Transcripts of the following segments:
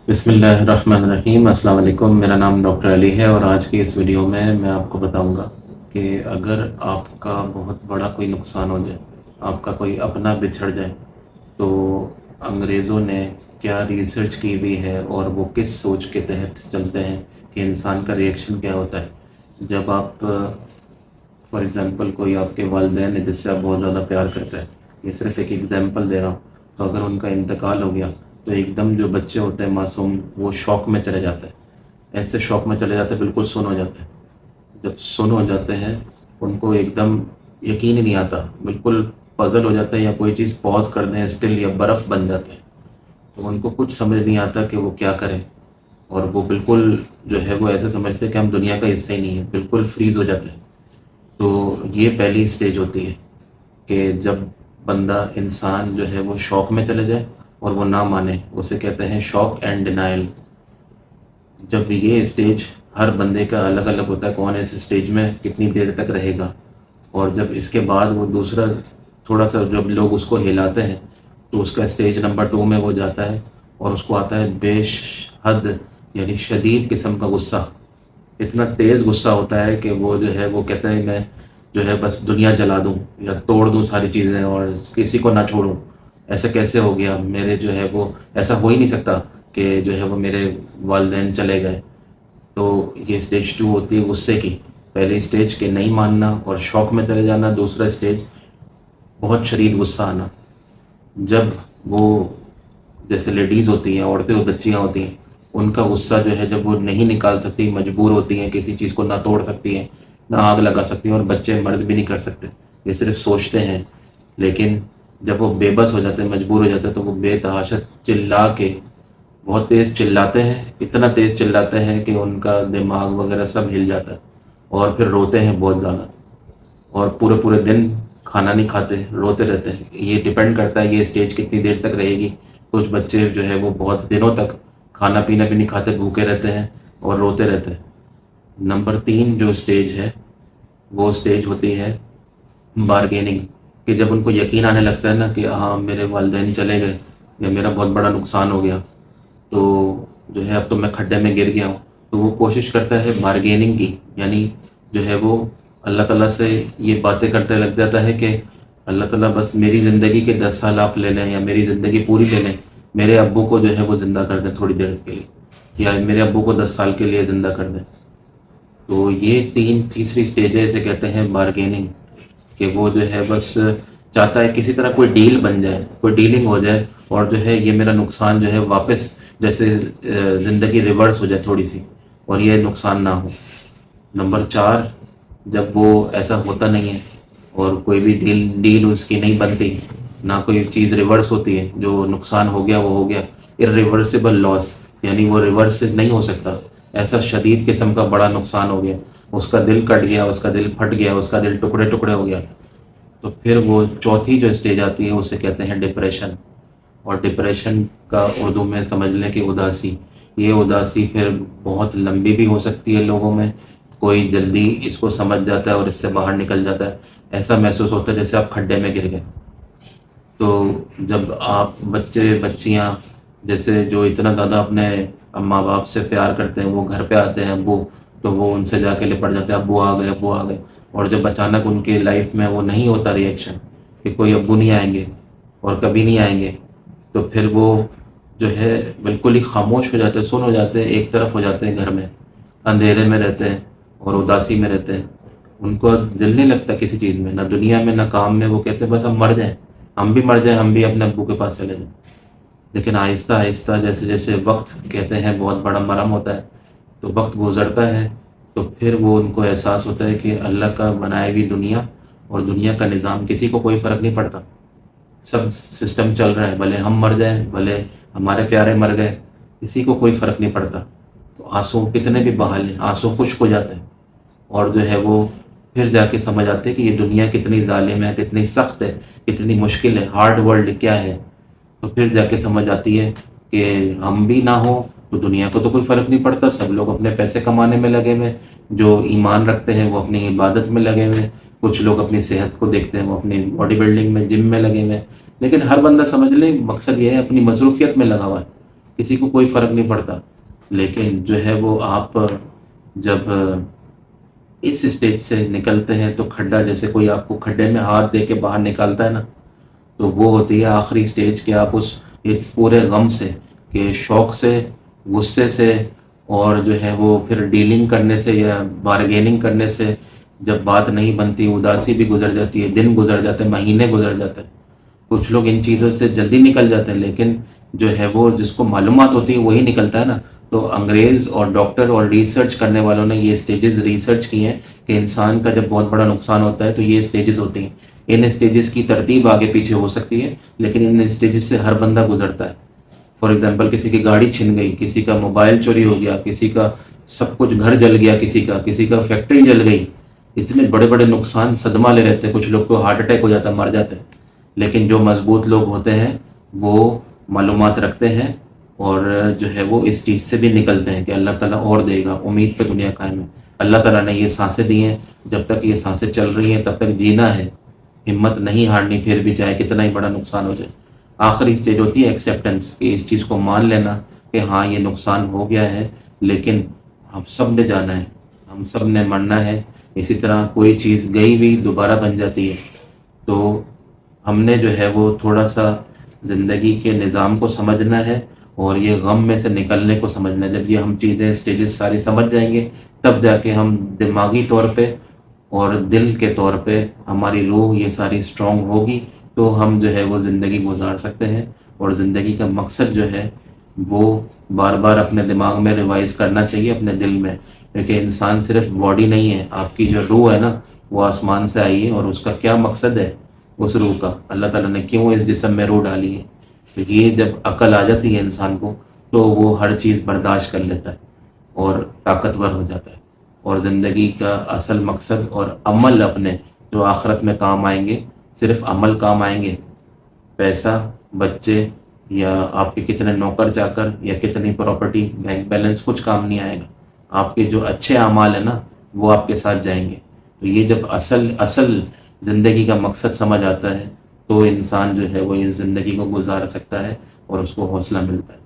बिस्मिल्लाहिर्रहमानिर्रहीम। अस्सलाम वालेकुम। मेरा नाम डॉक्टर अली है और आज की इस वीडियो में मैं आपको बताऊंगा कि अगर आपका बहुत बड़ा कोई नुकसान हो जाए, आपका कोई अपना बिछड़ जाए, तो अंग्रेज़ों ने क्या रिसर्च की हुई है और वो किस सोच के तहत चलते हैं कि इंसान का रिएक्शन क्या होता है जब आप फॉर एग्ज़ाम्पल कोई आपके वालिदैन है जिससे आप बहुत ज़्यादा प्यार करते हैं। ये सिर्फ एक एग्ज़ाम्पल दे रहा हूँ। तो अगर उनका इंतकाल हो गया तो एकदम जो बच्चे होते हैं मासूम, वो शौक में चले जाते हैं। ऐसे शौक में चले जाते हैं, बिल्कुल सुन्न हो जाते हैं। जब सुन्न हो जाते हैं, उनको एकदम यकीन ही नहीं आता, बिल्कुल पज़ल हो जाता है, या कोई चीज़ पॉज कर दें स्टिल, या बर्फ़ बन जाते हैं। तो उनको कुछ समझ नहीं आता कि वो क्या करें, और वो बिल्कुल जो है वो ऐसे समझते हैं कि हम दुनिया का हिस्सा ही नहीं है, बिल्कुल फ्रीज़ हो जाते हैं। तो ये पहली स्टेज होती है कि जब बंदा इंसान जो है वो शौक में चले जाए और वो ना माने, उसे कहते हैं शौक एंड डिनाइल। जब ये स्टेज हर बंदे का अलग अलग होता है, कौन इस स्टेज में कितनी देर तक रहेगा। और जब इसके बाद वो दूसरा थोड़ा सा जब लोग उसको हिलाते हैं, तो उसका स्टेज नंबर 2 में वो जाता है और उसको आता है बेहद यानी शदीद किस्म का गुस्सा। इतना तेज़ गुस्सा होता है कि वो जो है वो कहता है मैं जो है बस दुनिया जला दूं या तोड़ दूं सारी चीज़ें और किसी को ना छोड़ूं। ऐसा कैसे हो गया, मेरे जो है वो ऐसा हो ही नहीं सकता कि जो है वो मेरे वालिदैन चले गए। तो ये स्टेज 2 होती है गुस्से की। पहली स्टेज के नहीं मानना और शौक में चले जाना, दूसरा स्टेज बहुत शदीद गुस्सा आना। जब वो जैसे लेडीज़ होती हैं, औरतें और बच्चियाँ होती हैं, उनका गुस्सा जो है जब वो नहीं निकाल सकती, मजबूर होती हैं, किसी चीज़ को ना तोड़ सकती हैं, ना आग लगा सकती हैं, और बच्चे मर्द भी नहीं कर सकते, ये सिर्फ सोचते हैं। लेकिन जब वो बेबस हो जाते हैं, मजबूर हो जाते हैं, तो वो बेतहाशा चिल्ला के बहुत तेज़ चिल्लाते हैं, इतना तेज़ चिल्लाते हैं कि उनका दिमाग वगैरह सब हिल जाता है, और फिर रोते हैं बहुत ज़्यादा, और पूरे पूरे दिन खाना नहीं खाते, रोते रहते हैं। ये डिपेंड करता है ये स्टेज कितनी देर तक रहेगी। कुछ बच्चे जो है वो बहुत दिनों तक खाना पीना भी नहीं खाते, भूखे रहते हैं और रोते रहते हैं। नंबर 3 जो स्टेज है, वो स्टेज होती है बारगेनिंग, कि जब उनको यकीन आने लगता है ना कि हाँ मेरे वालिदैन चले गए या मेरा बहुत बड़ा नुकसान हो गया, तो जो है अब तो मैं खड्डे में गिर गया हूँ, तो वो कोशिश करता है बारगेनिंग की, यानी जो है वो अल्लाह ताला से ये बातें करते लग जाता है कि अल्लाह ताला बस मेरी ज़िंदगी के 10 साल आप ले लें, या मेरी ज़िंदगी पूरी ले लें, मेरे अब्बू को जो है वो ज़िंदा कर दें थोड़ी देर के लिए, या मेरे अब्बू को 10 साल के लिए ज़िंदा कर दें। तो ये तीसरी स्टेज है, इसे कहते हैं बारगेनिंग, कि वो जो है बस चाहता है किसी तरह कोई डील बन जाए, कोई डीलिंग हो जाए, और जो है ये मेरा नुकसान जो है वापस जैसे ज़िंदगी रिवर्स हो जाए थोड़ी सी, और ये नुकसान ना हो। नंबर 4, जब वो ऐसा होता नहीं है और कोई भी डील उसकी नहीं बनती, ना कोई चीज़ रिवर्स होती है, जो नुकसान हो गया वो हो गया, इरिवर्सिबल लॉस, यानी वो रिवर्स से नहीं हो सकता, ऐसा शदीद किस्म का बड़ा नुकसान हो गया, उसका दिल कट गया, उसका दिल फट गया, उसका दिल टुकड़े टुकड़े हो गया, तो फिर वो चौथी जो स्टेज आती है उसे कहते हैं डिप्रेशन। और डिप्रेशन का उर्दू में समझ लें कि उदासी। ये उदासी फिर बहुत लंबी भी हो सकती है लोगों में, कोई जल्दी इसको समझ जाता है और इससे बाहर निकल जाता है, ऐसा महसूस होता है जैसे आप खड्डे में गिर गए। तो जब आप बच्चे बच्चियां जैसे जो इतना ज़्यादा अपने माँ बाप से प्यार करते हैं, वो घर पे आते हैं अब्बू, तो वो उनसे जाके लिपट जाते हैं, अब्बू आ गए, अब्बू आ गए। और जब अचानक उनकी लाइफ में वो नहीं होता रिएक्शन कि कोई अब्बू नहीं आएंगे और कभी नहीं आएंगे, तो फिर वो जो है बिल्कुल ही खामोश हो जाते हैं, सुन हो जाते हैं, एक तरफ हो जाते हैं, घर में अंधेरे में रहते हैं और उदासी में रहते हैं। उनको दिल नहीं लगता किसी चीज़ में, ना दुनिया में ना काम में। वो कहते हैं बस हम मर जाएं, हम भी मर जाएं, हम भी अपने अब्बू के पास चले जाएं। लेकिन आहिस्ता आहिस्ता जैसे जैसे वक्त, कहते हैं बहुत बड़ा मरहम होता है, तो वक्त गुजरता है, तो फिर वो उनको एहसास होता है कि अल्लाह का बनाई हुई दुनिया और दुनिया का निज़ाम किसी को कोई फ़र्क नहीं पड़ता, सब सिस्टम चल रहा है, भले हम मर जाएं, भले हमारे प्यारे मर गए, किसी को कोई फ़र्क नहीं पड़ता। तो आंसू कितने भी बहा लें, आंसू खुश्क हो जाते हैं, और जो है वो फिर जाके समझ आते हैं कि ये दुनिया कितनी जालिम है, कितनी सख्त है, कितनी मुश्किल है, हार्ड वर्ल्ड क्या है। तो फिर जाके समझ आती है कि हम भी ना हो तो दुनिया को तो कोई फ़र्क नहीं पड़ता, सब लोग अपने पैसे कमाने में लगे हुए, जो ईमान रखते हैं वो अपनी इबादत में लगे हुए, कुछ लोग अपनी सेहत को देखते हैं, वो अपनी बॉडी बिल्डिंग में, जिम में लगे हुए हैं। लेकिन हर बंदा समझ ले मकसद ये है, अपनी मसरूफियत में लगा हुआ है, کسی کو کوئی فرق نہیں پڑتا، لیکن جو ہے وہ آپ جب اس اسٹیج سے نکلتے ہیں تو کھڈا، جیسے کوئی آپ کو کھڈے میں ہاتھ دے کے باہر نکالتا ہے نا، تو وہ ہوتی ہے آخری سٹیج کہ آپ اس ایک پورے غم سے، کہ شوق سے، غصے سے، اور جو ہے وہ پھر ڈیلنگ کرنے سے یا بارگیننگ کرنے سے جب بات نہیں بنتی، اداسی بھی گزر جاتی ہے، دن گزر جاتے ہیں، مہینے گزر جاتے ہیں۔ کچھ لوگ ان چیزوں سے جلدی نکل جاتے ہیں، لیکن جو ہے وہ جس کو معلومات ہوتی ہے وہی نکلتا ہے نا۔ تو انگریز اور ڈاکٹر اور ریسرچ کرنے والوں نے یہ سٹیجز ریسرچ کی ہیں کہ انسان کا جب بہت بڑا نقصان ہوتا ہے تو یہ سٹیجز ہوتی ہیں۔ ان سٹیجز کی ترتیب آگے پیچھے ہو سکتی ہے، لیکن ان سٹیجز سے ہر بندہ گزرتا ہے۔ فار ایگزامپل کسی کی گاڑی چھن گئی، کسی کا موبائل چوری ہو گیا، کسی کا سب کچھ گھر جل گیا، کسی کا فیکٹری جل گئی، اتنے بڑے بڑے نقصان صدمہ لے رہتے ہیں، کچھ لوگ تو ہارٹ اٹیک ہو جاتا ہے، مر جاتے ہیں۔ لیکن جو مضبوط لوگ ہوتے ہیں وہ معلومات رکھتے ہیں اور جو ہے وہ اس چیز سے بھی نکلتے ہیں کہ اللہ تعالیٰ اور دے گا، امید پہ دنیا قائم ہے۔ اللہ تعالیٰ نے یہ سانسیں دی ہیں، جب تک یہ سانسیں چل رہی ہیں تب تک جینا ہے، ہمت نہیں ہارنی، پھر بھی چاہے کتنا ہی بڑا نقصان ہو جائے۔ آخری سٹیج ہوتی ہے ایکسیپٹنس، کہ اس چیز کو مان لینا کہ ہاں یہ نقصان ہو گیا ہے، لیکن ہم سب نے جانا ہے، ہم سب نے مرنا ہے۔ اسی طرح کوئی چیز گئی بھی دوبارہ بن جاتی ہے، تو ہم نے جو ہے وہ تھوڑا سا زندگی کے نظام کو سمجھنا ہے اور یہ غم میں سے نکلنے کو سمجھنا ہے۔ جب یہ ہم چیزیں سٹیجز ساری سمجھ جائیں گے تب جا کے ہم دماغی طور پہ اور دل کے طور پہ ہماری روح یہ ساری اسٹرانگ ہوگی، تو ہم جو ہے وہ زندگی گزار سکتے ہیں۔ اور زندگی کا مقصد جو ہے وہ بار بار اپنے دماغ میں ریوائز کرنا چاہیے، اپنے دل میں، کیونکہ انسان صرف باڈی نہیں ہے، آپ کی جو روح ہے نا وہ آسمان سے آئی ہے، اور اس کا کیا مقصد ہے اس روح کا، اللہ تعالیٰ نے کیوں اس جسم میں روح ڈالی ہے۔ تو یہ جب عقل آ جاتی ہے انسان کو تو وہ ہر چیز برداشت کر لیتا ہے اور طاقتور ہو جاتا ہے، اور زندگی کا اصل مقصد اور عمل اپنے جو آخرت میں کام آئیں گے، صرف عمل کام آئیں گے، پیسہ، بچے، یا آپ کے کتنے نوکر چاکر، یا کتنی پراپرٹی، بینک بیلنس کچھ کام نہیں آئے گا۔ آپ کے جو اچھے اعمال ہیں نا وہ آپ کے ساتھ جائیں گے۔ تو یہ جب اصل زندگی کا مقصد سمجھ آتا ہے تو انسان جو ہے وہ اس زندگی کو گزار سکتا ہے اور اس کو حوصلہ ملتا ہے۔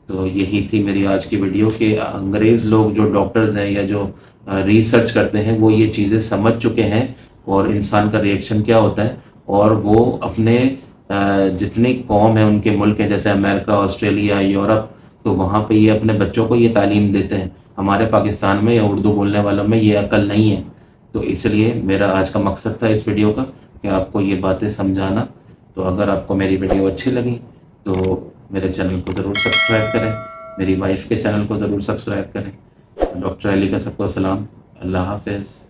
تو یہی تھی میری آج کی ویڈیو کہ انگریز لوگ جو ڈاکٹرز ہیں یا جو ریسرچ کرتے ہیں وہ یہ چیزیں سمجھ چکے ہیں، اور انسان کا ریئیکشن کیا ہوتا ہے، اور وہ اپنے جتنی قوم ہیں ان کے ملک ہیں جیسے امریکہ، آسٹریلیا، یورپ، تو وہاں پہ یہ اپنے بچوں کو یہ تعلیم دیتے ہیں۔ ہمارے پاکستان میں یا اردو بولنے والوں میں یہ عقل نہیں ہے۔ تو اس لیے میرا آج کا مقصد تھا اس ویڈیو کا کہ آپ کو یہ باتیں سمجھانا۔ تو اگر آپ کو میری ویڈیو اچھی لگی تو میرے چینل کو ضرور سبسکرائب کریں، میری وائف کے چینل کو ضرور سبسکرائب کریں۔ ڈاکٹر علی کا سب کو سلام، اللہ حافظ۔